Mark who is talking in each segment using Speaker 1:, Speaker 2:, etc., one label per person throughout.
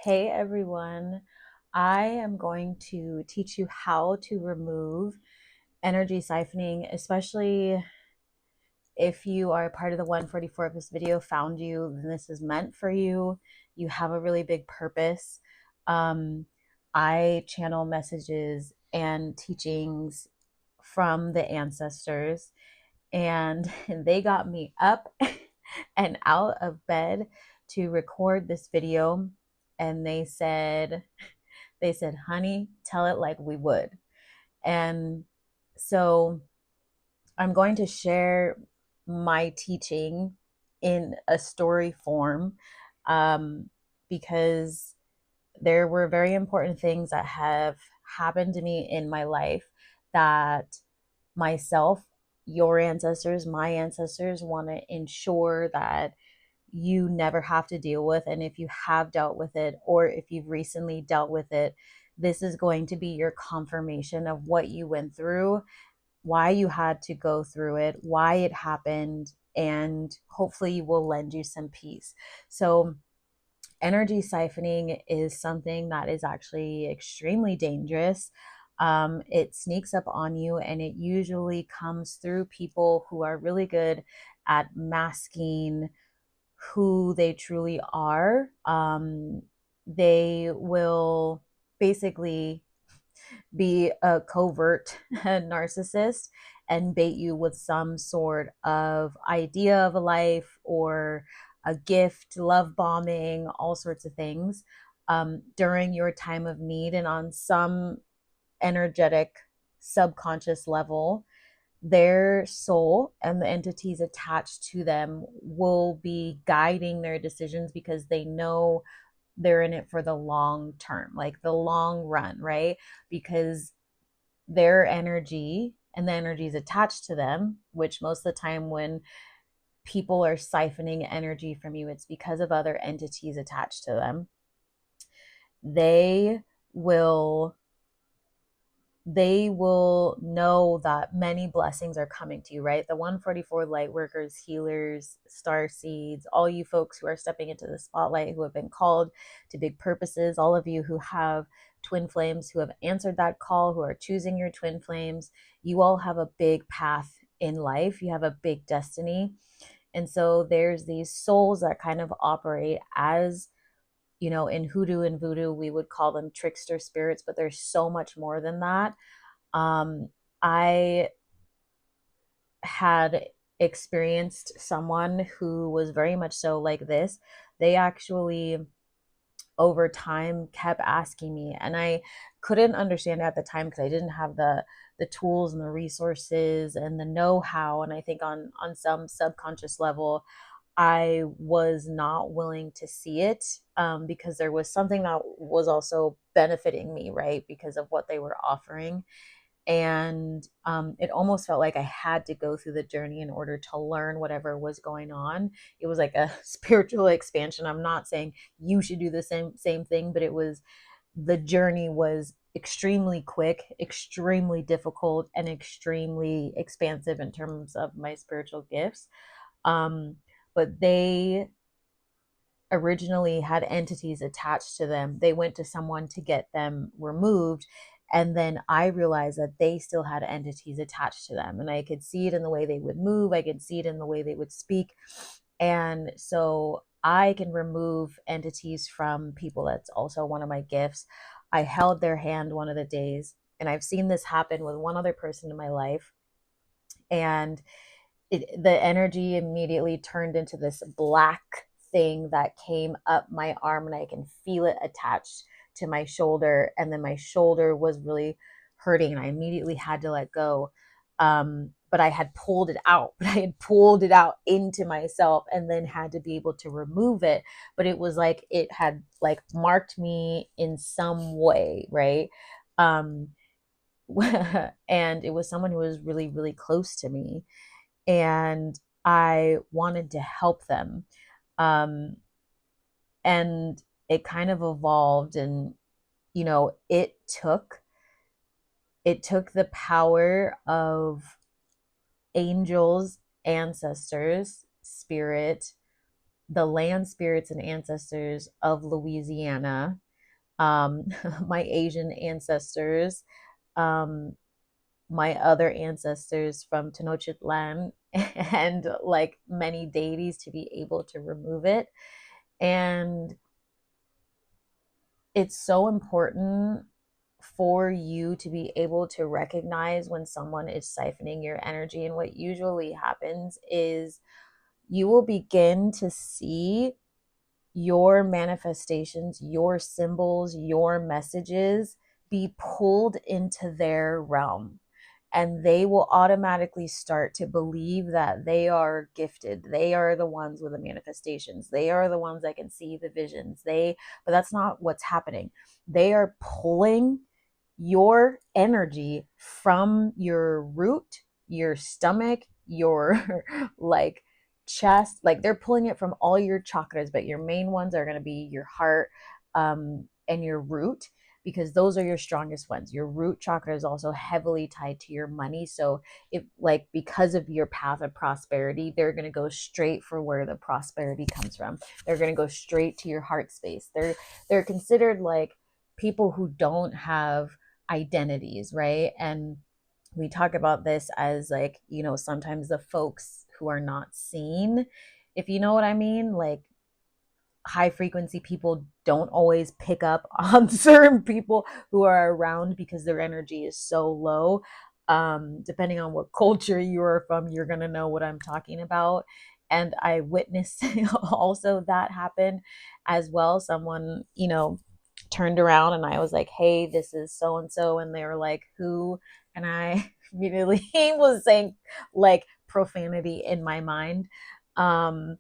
Speaker 1: Hey everyone, I am going to teach you how to remove energy siphoning, especially if you are part of the 144 of this video, found you, then this is meant for you. You have a really big purpose. Um, I channel messages and teachings from the ancestors, and they got me up and out of bed to record this video. And they said, honey, tell it like we would. And so I'm going to share my teaching in a story form, um, because there were very important things that have happened to me in my life that myself, your ancestors, my ancestors want to ensure that you never have to deal with. And if you have dealt with it, or if you've recently dealt with it, this is going to be your confirmation of what you went through, why you had to go through it, why it happened, and hopefully will lend you some peace. So energy siphoning is something that is actually extremely dangerous. It sneaks up on you, and it usually comes through people who are really good at masking who they truly are. They will basically be a covert narcissist and bait you with some sort of idea of a life or a gift, love bombing, all sorts of things during your time of need. And on some energetic, subconscious level, their soul and the entities attached to them will be guiding their decisions because they know they're in it for the long term, like the long run, right? Because their energy and the energies attached to them, which most of the time when people are siphoning energy from you, it's because of other entities attached to them. They will they will know that many blessings are coming to you, right? The 144 light workers, healers, star seeds, all you folks who are stepping into the spotlight, who have been called to big purposes, all of you who have twin flames, who have answered that call, who are choosing your twin flames, you all have a big path in life. You have a big destiny. And so there's these souls that kind of operate as, in hoodoo and voodoo, we would call them trickster spirits, but there's so much more than that. I had experienced someone who was very much so like this. They actually, over time, kept asking me, and I couldn't understand it at the time because I didn't have the tools and the resources and the know-how. And I think on some subconscious level, I was not willing to see it, because there was something that was also benefiting me, right? Because of what they were offering. And it almost felt like I had to go through the journey in order to learn whatever was going on. It was like a spiritual expansion. I'm not saying you should do the same thing, but the journey was extremely quick, extremely difficult, and extremely expansive in terms of my spiritual gifts. But they originally had entities attached to them. They went to someone to get them removed. And then I realized that they still had entities attached to them. And I could see it in the way they would move, I could see it in the way they would speak. And so I can remove entities from people. That's also one of my gifts. I held their hand one of the days, and I've seen this happen with one other person in my life. And the energy immediately turned into this black thing that came up my arm, and I can feel it attached to my shoulder. And then my shoulder was really hurting, and I immediately had to let go. But I had pulled it out, but I had pulled it out into myself and then had to be able to remove it. But it was like it had like marked me in some way, right? Um, and it was someone who was really, really close to me, and I wanted to help them. Um, and it kind of evolved, and it took the power of angels, ancestors, spirit, the land spirits and ancestors of Louisiana, um, my Asian ancestors, um, my other ancestors from Tenochtitlan, and like many deities to be able to remove it. And it's so important for you to be able to recognize when someone is siphoning your energy. And what usually happens is you will begin to see your manifestations, your symbols, your messages be pulled into their realm. And they will automatically start to believe that they are gifted. They are the ones with the manifestations. They are the ones that can see the visions. But that's not what's happening. They are pulling your energy from your root, your stomach, your like chest. Like they're pulling it from all your chakras, but your main ones are going to be your heart, and your root, because those are your strongest ones. Your root chakra is also heavily tied to your money. So if like because of your path of prosperity, they're going to go straight for where the prosperity comes from. They're going to go straight to your heart space. They're considered like people who don't have identities, right? And we talk about this as like, sometimes the folks who are not seen, if you know what I mean. Like high frequency people don't always pick up on certain people who are around because their energy is so low. Depending on what culture you are from, you're going to know what I'm talking about. And I witnessed also that happen as well. Someone, turned around and I was like, hey, this is so and so. And they were like, who? And I immediately was saying like profanity in my mind. And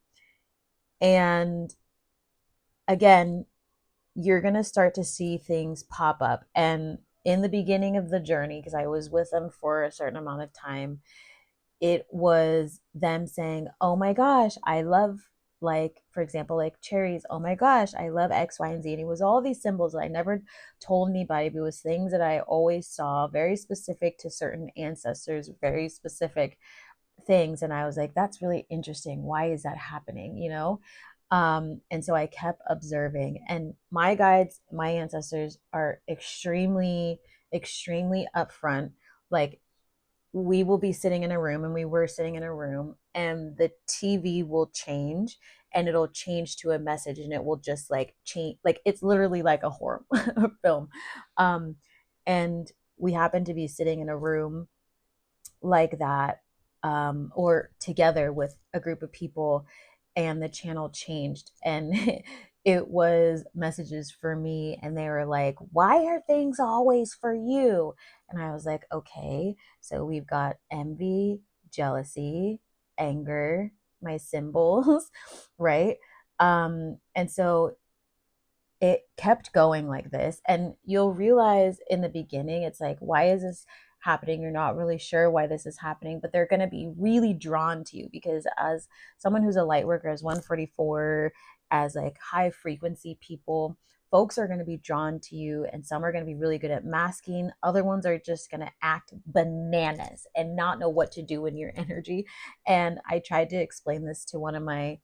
Speaker 1: again, you're going to start to see things pop up. And in the beginning of the journey, because I was with them for a certain amount of time, it was them saying, oh my gosh, I love, like, for example, like cherries. Oh my gosh, I love X, Y, and Z. And it was all these symbols that I never told anybody, but it was things that I always saw, very specific to certain ancestors, very specific things. And I was like, that's really interesting. Why is that happening? And so I kept observing. And my guides, my ancestors are extremely, extremely upfront. Like we will be sitting in a room, and we were sitting in a room, and the TV will change, and it'll change to a message, and it will just like change. Like it's literally like a horror film. Um, and we happen to be sitting in a room like that, or together with a group of people, and the channel changed, and it was messages for me, and they were like, why are things always for you? And I was like, okay, so we've got envy, jealousy, anger, my symbols, right? And so it kept going like this. And you'll realize in the beginning, it's like, why is this happening? You're not really sure why this is happening, but they're going to be really drawn to you because as someone who's a light worker, as 144, as like high frequency people, folks are going to be drawn to you, and some are going to be really good at masking. Other ones are just going to act bananas and not know what to do in your energy. And I tried to explain this to one of my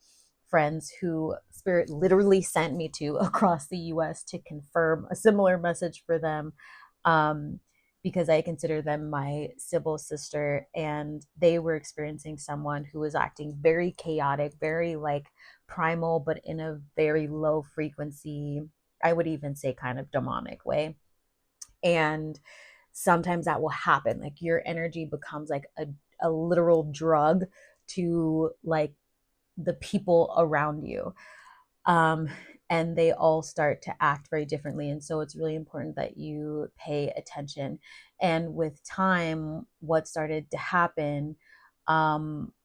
Speaker 1: friends who spirit literally sent me to across the US to confirm a similar message for them, um, because I consider them my Sybil sister, and they were experiencing someone who was acting very chaotic, very like primal, but in a very low frequency, I would even say kind of demonic way. And sometimes that will happen. Like your energy becomes like a literal drug to like the people around you, um, and they all start to act very differently. And so it's really important that you pay attention. And with time, what started to happen,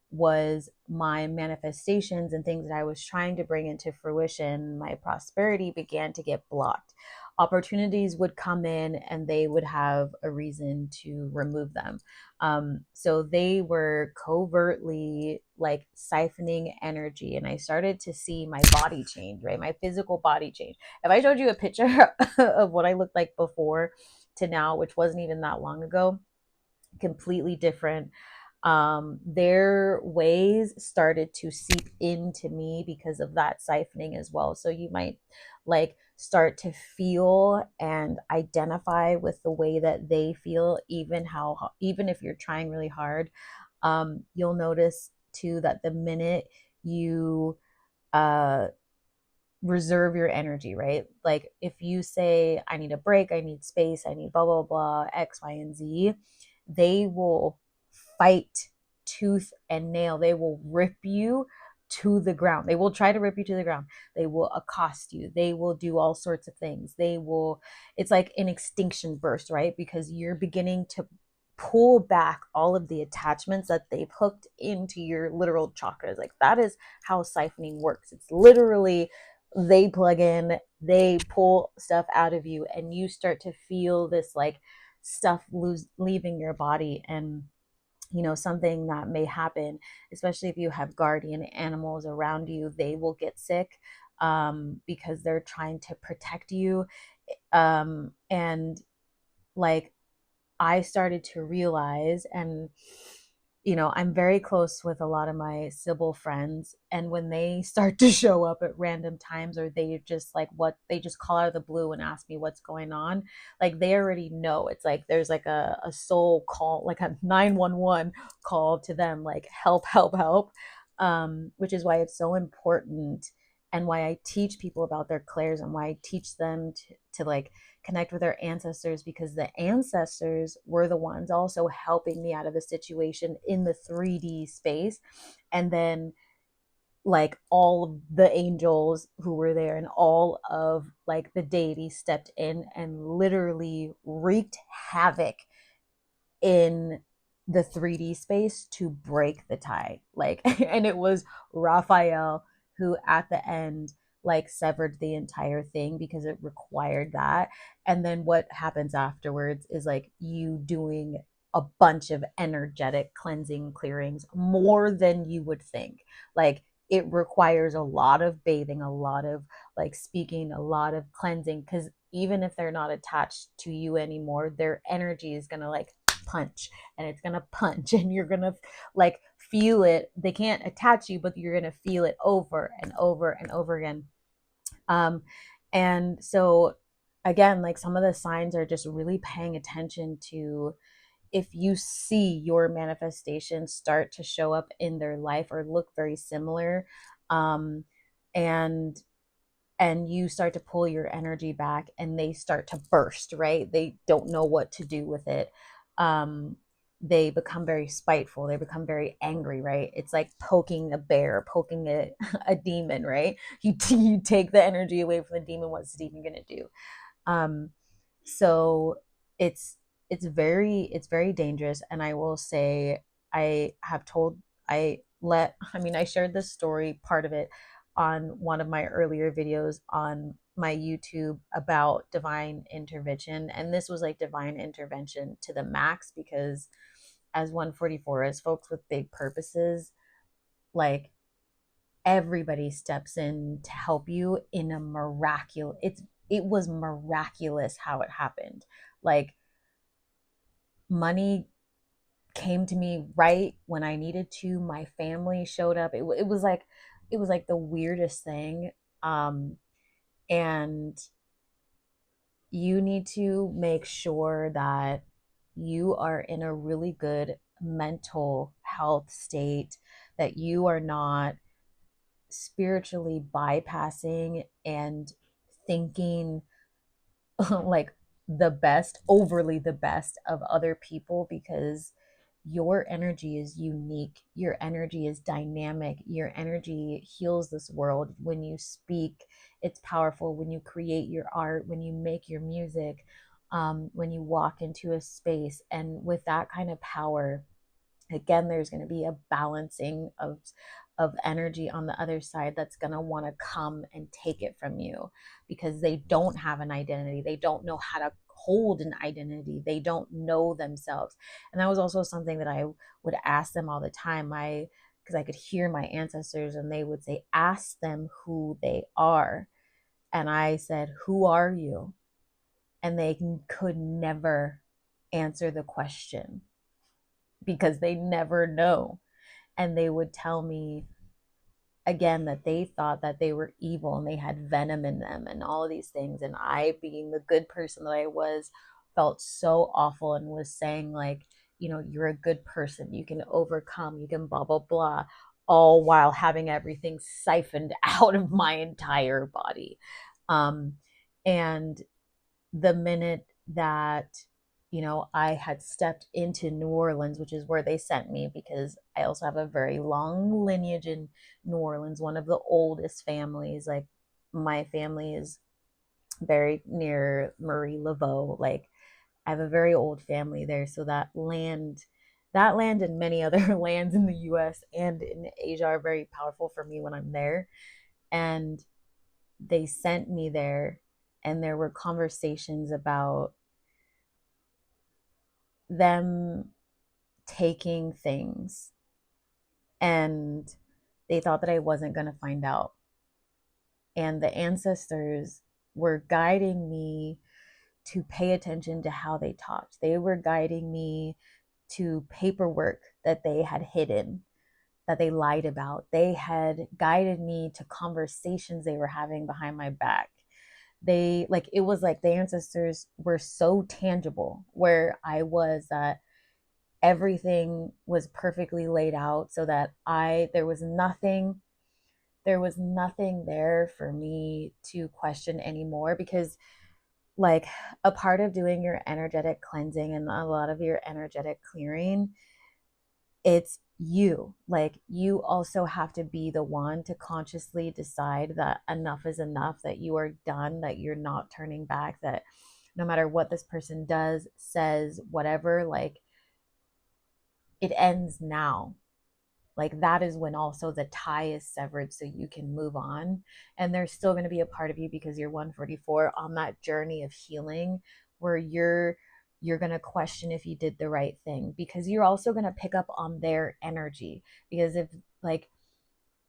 Speaker 1: was my manifestations and things that I was trying to bring into fruition, my prosperity began to get blocked. Opportunities would come in and they would have a reason to remove them. So they were covertly like siphoning energy, and I started to see my body change, right? My physical body change. If I showed you a picture of what I looked like before to now, which wasn't even that long ago, completely different. Their ways started to seep into me because of that siphoning as well. So you might like start to feel and identify with the way that they feel, even if you're trying really hard. You'll notice too that the minute you uh reserve your energy, right? Like if you say, I need a break, I need space, I need blah, blah, blah, X, Y, and Z, they will fight tooth and nail. They will rip you to the ground. They will try to rip you to the ground. They will accost you. They will do all sorts of things. It's like an extinction burst, right? Because you're beginning to pull back all of the attachments that they've hooked into your literal chakras. Like that is how siphoning works. It's literally they plug in, they pull stuff out of you, and you start to feel this like stuff leaving your body. And something that may happen, especially if you have guardian animals around you, they will get sick because they're trying to protect you. And like I started to realize, and I'm very close with a lot of my Sybil friends, and when they start to show up at random times, or they just like what they just call out of the blue and ask me what's going on, like they already know. It's like there's like a soul call, like a 911 call to them, like help, help, help. Which is why it's so important, and why I teach people about their clairs, and why I teach them to like connect with their ancestors, because the ancestors were the ones also helping me out of the situation in the 3D space. And then like all of the angels who were there and all of like the deities stepped in and literally wreaked havoc in the 3D space to break the tie. Like, and it was Raphael who at the end like severed the entire thing because it required that. And then what happens afterwards is like you doing a bunch of energetic cleansing clearings, more than you would think. Like it requires a lot of bathing, a lot of like speaking, a lot of cleansing, because even if they're not attached to you anymore, their energy is going to like punch, and it's gonna punch, and you're gonna like feel it. They can't attach you, but you're gonna feel it over and over and over again. And so again, like some of the signs are just really paying attention to if you see your manifestations start to show up in their life or look very similar, um, and you start to pull your energy back and they start to burst, right? They don't know what to do with it. Um, they become very spiteful. They become very angry, right? It's like poking a bear, poking a demon, right? You take the energy away from the demon. What's the demon going to do? Um, so it's it's very dangerous. And I will say, I have told I shared this story, part of it, on one of my earlier videos on my YouTube about divine intervention. And this was like divine intervention to the max, because as 144, as folks with big purposes, like everybody steps in to help you in a miraculous, it was miraculous how it happened. Like money came to me right when I needed to. My family showed up. It was like the weirdest thing. Um, and you need to make sure that you are in a really good mental health state, that you are not spiritually bypassing and thinking like overly the best of other people, because your energy is unique. Your energy is dynamic. Your energy heals this world. When you speak, it's powerful. When you create your art, when you make your music, when you walk into a space, and with that kind of power, again, there's going to be a balancing of energy on the other side that's going to want to come and take it from you, because they don't have an identity. They don't know how to hold an identity. They don't know themselves. And that was also something that I would ask them all the time. Because I could hear my ancestors and they would say, ask them who they are. And I said, who are you? And they could never answer the question. because they never know. And they would tell me again that they thought that they were evil and they had venom in them and all of these things. And I, being the good person that I was, felt so awful and was saying, like, you're a good person, you can overcome, you can blah, blah, blah, all while having everything siphoned out of my entire body. Um, and the minute that I had stepped into New Orleans, which is where they sent me, because I also have a very long lineage in New Orleans, one of the oldest families. Like, my family is buried near Marie Laveau. Like, I have a very old family there, so that land and many other lands in the US and in Asia are very powerful for me when I'm there. And they sent me there, and there were conversations about them taking things, and they thought that I wasn't going to find out. And the ancestors were guiding me to pay attention to how they talked. They were guiding me to paperwork that they had hidden, that they lied about. They had guided me to conversations they were having behind my back. It was like the ancestors were so tangible where I was, that everything was perfectly laid out, so that there was nothing there for me to question anymore. Because, like, a part of doing your energetic cleansing and a lot of your energetic clearing, it's you. Like, you also have to be the one to consciously decide that enough is enough, that you are done, that you're not turning back, that no matter what this person does, says, whatever, like, it ends now. Like, that is when also the tie is severed, so you can move on. And there's still going to be a part of you, because you're 144 on that journey of healing, where you're going to question if you did the right thing, because you're also going to pick up on their energy. Because if, like,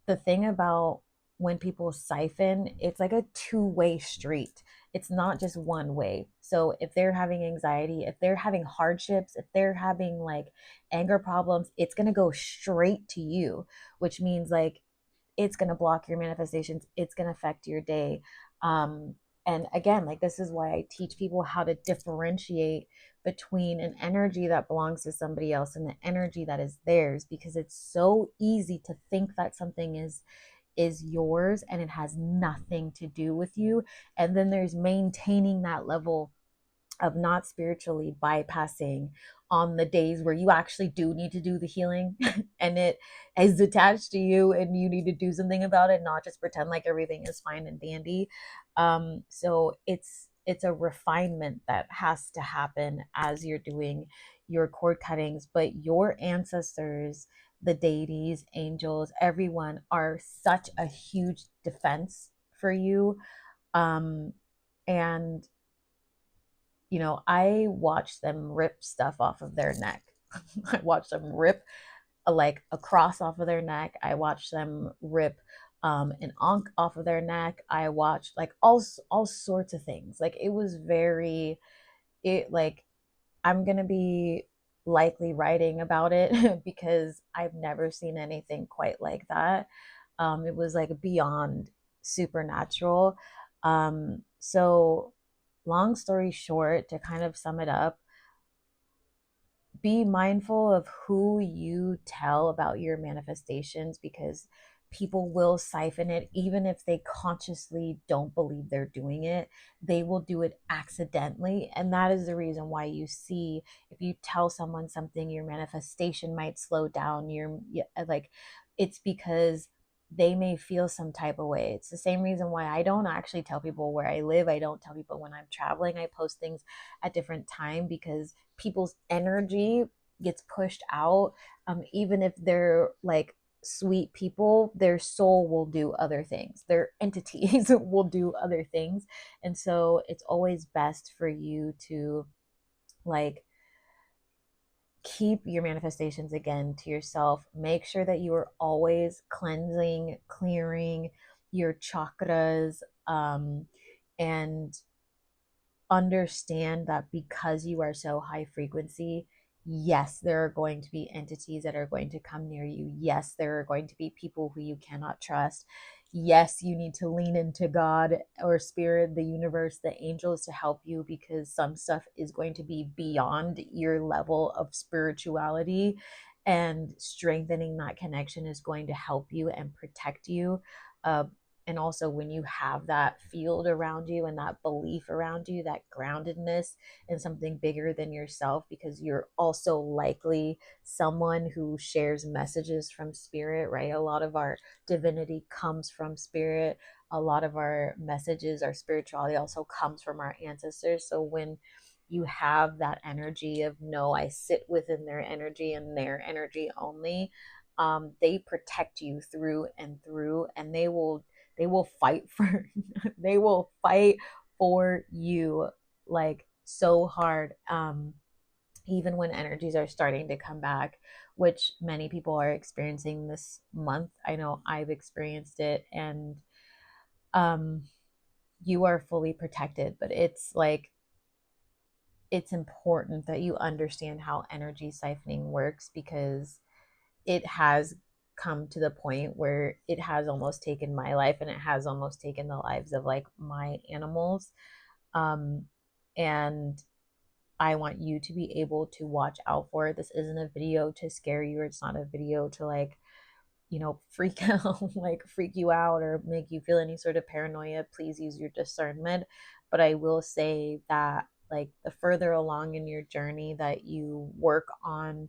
Speaker 1: the thing about when people siphon, it's like a two-way street. It's not just one way. So if they're having anxiety, if they're having hardships, if they're having, like, anger problems, it's going to go straight to you, which means, like, it's going to block your manifestations. It's going to affect your day. Um, and again, like, this is why I teach people how to differentiate between an energy that belongs to somebody else and an energy that is theirs, because it's so easy to think that something is yours and it has nothing to do with you. And then there's maintaining that level of not spiritually bypassing on the days where you actually do need to do the healing and it is attached to you and you need to do something about it, not just pretend like everything is fine and dandy. So it's a refinement that has to happen as you're doing your cord cuttings. But your ancestors, the deities, angels, everyone are such a huge defense for you. Um and I watched them rip stuff off of their neck. I watched them rip like a cross off of their neck. I watched them rip an ankh off of their neck. I watched, like, all sorts of things. Like, it was very, it like, I'm gonna be likely writing about it because I've never seen anything quite like that. It was like beyond supernatural. So, long story short, to kind of sum it up, be mindful of who you tell about your manifestations, because people will siphon it. Even if they consciously don't believe they're doing it, they will do it accidentally. And that is the reason why you see, if you tell someone something, your manifestation might slow down. Like, it's because they may feel some type of way. It's the same reason why I don't actually tell people where I live. I don't tell people when I'm traveling. I post things at different time, because people's energy gets pushed out. Even if they're, like, sweet people, their soul will do other things, their entities will do other things. And so it's always best for you to, like, keep your manifestations again to yourself. Make sure that you are always cleansing, clearing your chakras, and understand that because you are so high frequency, Yes, there are going to be entities that are going to come near you. Yes, there are going to be people who you cannot trust. Yes, you need to lean into God or spirit, the universe, the angels to help you, because some stuff is going to be beyond your level of spirituality, and strengthening that connection is going to help you and protect you. Uh, and also, when you have that field around you and that belief around you, that groundedness in something bigger than yourself, because you're also likely someone who shares messages from spirit, right? A lot of our divinity comes from spirit. A lot of our messages, our spirituality also comes from our ancestors. So when you have that energy of, no, I sit within their energy and their energy only, they protect you through and through, and they will fight for they will fight for you, like, so hard. Even when energies are starting to come back, which many people are experiencing this month. I know I've experienced it, and um you are fully protected, but it's like, it's important that you understand how energy siphoning works, because it has come to the point where it has almost taken my life, and it has almost taken the lives of like my animals. um and I want you to be able to watch out for it. This isn't a video to scare you, or it's not a video to like, freak out, like freak you out or make you feel any sort of paranoia. Please use your discernment. But I will say that, like, the further along in your journey that you work on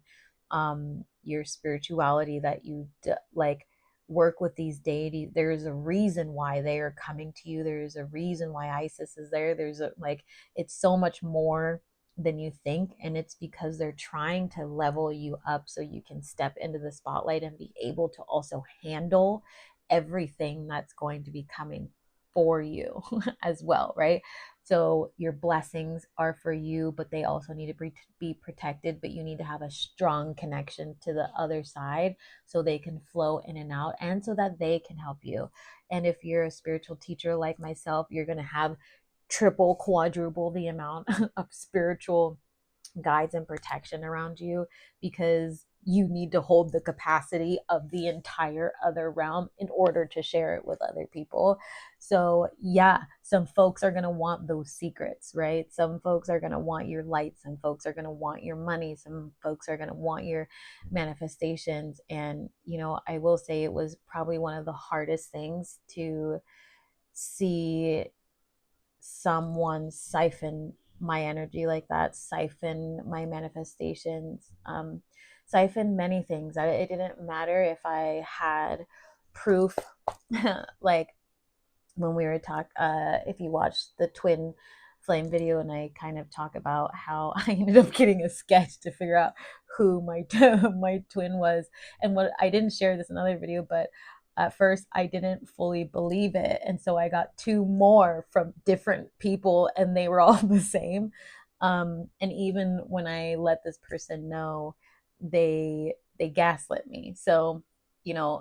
Speaker 1: your spirituality, that you like work with these deities, there's a reason why they are coming to you. There's a reason why Isis is there. There's a, like, it's so much more than you think, and it's because they're trying to level you up so you can step into the spotlight and be able to also handle everything that's going to be coming for you as well, right? So your blessings are for you, but they also need to be protected. But you need to have a strong connection to the other side so they can flow in and out, and so that they can help you. And if you're a spiritual teacher like myself, you're going to have triple, quadruple the amount of spiritual guides and protection around you, because you need to hold the capacity of the entire other realm in order to share it with other people. So, yeah, some folks are going to want those secrets, right? Some folks are going to want your light. Some folks are going to want your money. Some folks are going to want your manifestations. And, I will say it was probably one of the hardest things to see someone siphon my energy like that, siphon my manifestations, siphon many things. It didn't matter if I had proof. Like, when we were if you watch the twin flame video, and I kind of talk about how I ended up getting a sketch to figure out who my my twin was. And what, I didn't share this in another video, but at first I didn't fully believe it, and so I got two more from different people, and they were all the same. And even when I let this person know, they gaslit me. So,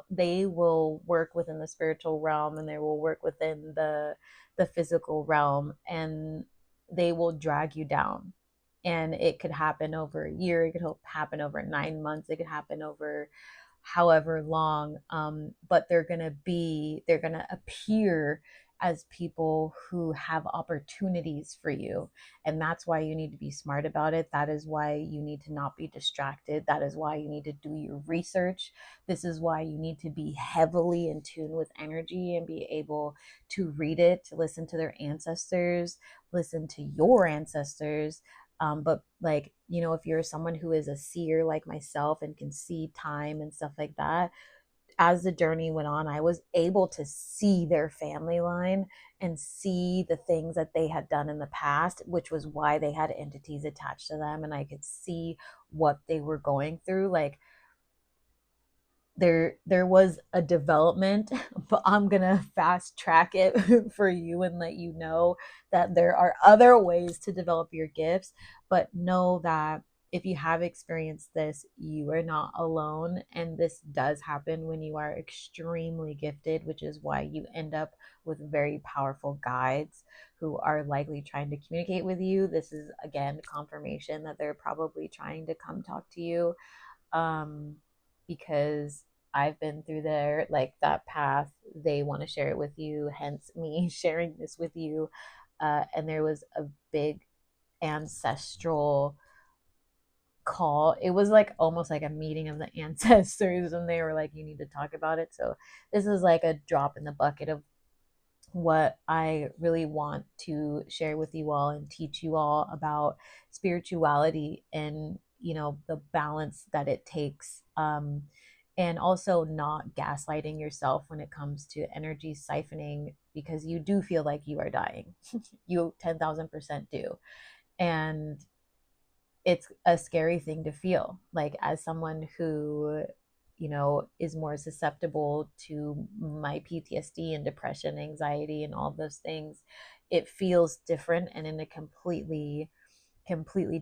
Speaker 1: they will work within the spiritual realm, and they will work within the physical realm, and they will drag you down. And it could happen over a year, it could happen over 9 months, it could happen over however long. But they're gonna appear as people who have opportunities for you, and that's why you need to be smart about it. That is why you need to not be distracted. That is why you need to do your research. This is why you need to be heavily in tune with energy and be able to read it, to listen to their ancestors, listen to your ancestors. But, like, if you're someone who is a seer like myself and can see time and stuff like that, as the journey went on, I was able to see their family line and see the things that they had done in the past, which was why they had entities attached to them. And I could see what they were going through. Like, there was a development, but I'm gonna fast track it for you and let you know that there are other ways to develop your gifts. But know that if you have experienced this, you are not alone. And this does happen when you are extremely gifted, which is why you end up with very powerful guides who are likely trying to communicate with you. This is, again, confirmation that they're probably trying to come talk to you, um, because I've been through there, like that path. They want to share it with you, hence me sharing this with you. And there was a big ancestral call. It was like almost like a meeting of the ancestors, and they were like, you need to talk about it. So this is like a drop in the bucket of what I really want to share with you all and teach you all about spirituality and, the balance that it takes. And also not gaslighting yourself when it comes to energy siphoning, because you do feel like you are dying. You 10,000% do. And it's a scary thing to feel, like, as someone who is more susceptible to my PTSD and depression, anxiety, and all those things. It feels different and in a completely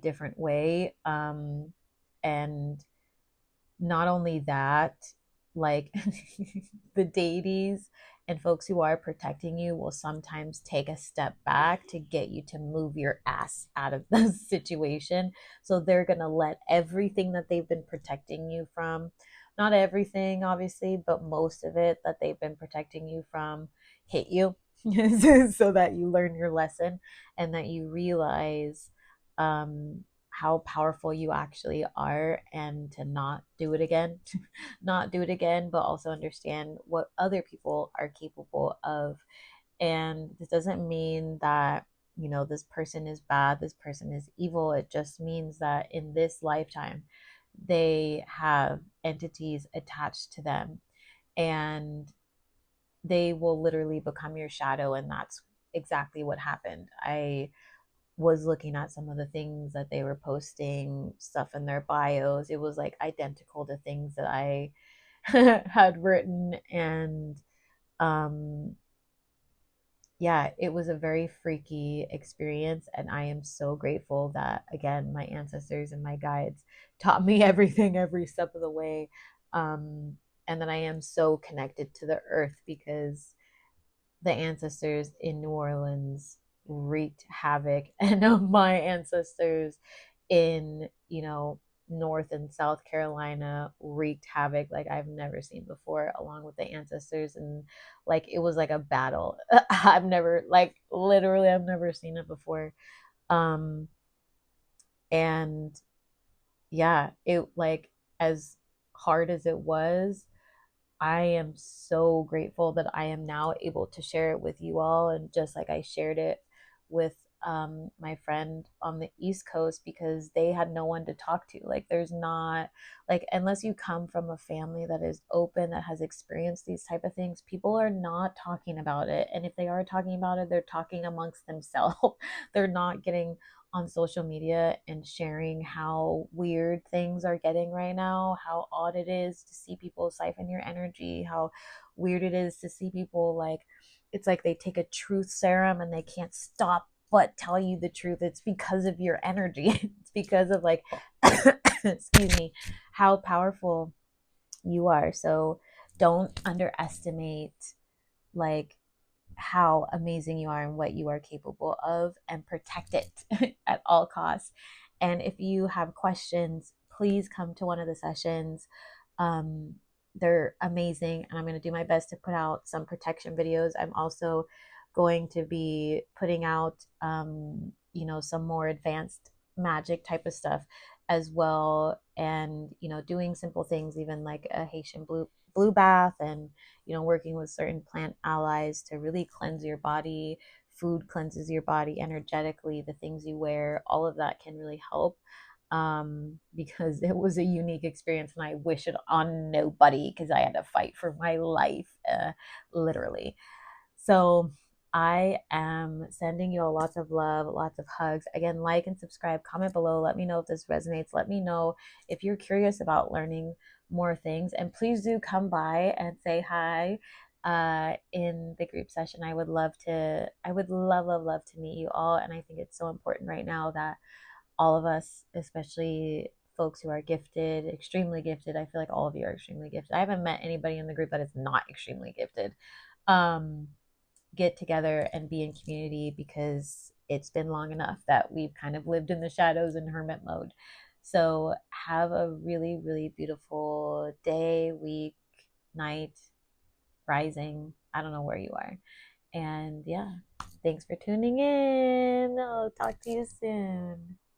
Speaker 1: different way. And not only that, like, the deities and folks who are protecting you will sometimes take a step back to get you to move your ass out of the situation. So they're going to let everything that they've been protecting you from, not everything, obviously, but most of it that they've been protecting you from, hit you. So that you learn your lesson and that you realize, how powerful you actually are, and to not do it again. Not do it again, but also understand what other people are capable of. And this doesn't mean that, this person is bad, this person is evil. It just means that in this lifetime, they have entities attached to them, and they will literally become your shadow. And that's exactly what happened. I was looking at some of the things that they were posting, stuff in their bios. It was like identical to things that I had written. And um yeah, it was a very freaky experience, and I am so grateful that, again, my ancestors and my guides taught me everything every step of the way. And that I am so connected to the earth, because the ancestors in New Orleans wreaked havoc, and my ancestors in, North and South Carolina wreaked havoc like I've never seen before, along with the ancestors. And like, it was like a battle. I've never, like, literally, I've never seen it before. Um, and yeah, it, like, as hard as it was, I am so grateful that I am now able to share it with you all. And just like I shared it with, my friend on the East Coast, because they had no one to talk to. Like, there's not, like, unless you come from a family that is open, that has experienced these type of things, people are not talking about it. And if they are talking about it, they're talking amongst themselves. They're not getting on social media and sharing how weird things are getting right now, how odd it is to see people siphon your energy, how weird it is to see people, like, it's like they take a truth serum and they can't stop but tell you the truth. It's because of your energy. It's because of, like, excuse me, how powerful you are. So don't underestimate, like, how amazing you are and what you are capable of, and protect it at all costs. And if you have questions, please come to one of the sessions. Um, they're amazing, and I'm going to do my best to put out some protection videos. I'm also going to be putting out, some more advanced magic type of stuff as well, and doing simple things, even like a Haitian blue bath, and working with certain plant allies to really cleanse your body. Food cleanses your body energetically. The things you wear, all of that can really help. Because it was a unique experience, and I wish it on nobody, because I had to fight for my life, literally. So I am sending you all lots of love, lots of hugs. Again, like and subscribe, comment below. Let me know if this resonates. Let me know if you're curious about learning more things. And please do come by and say hi, in the group session. I would love, love, love to meet you all. And I think it's so important right now that all of us, especially folks who are gifted, extremely gifted. I feel like all of you are extremely gifted. I haven't met anybody in the group that is not extremely gifted. Um, get together and be in community because it's been long enough that we've kind of lived in the shadows in hermit mode. So have a really, really beautiful day, week, night, rising. I don't know where you are. And yeah, thanks for tuning in. I'll talk to you soon.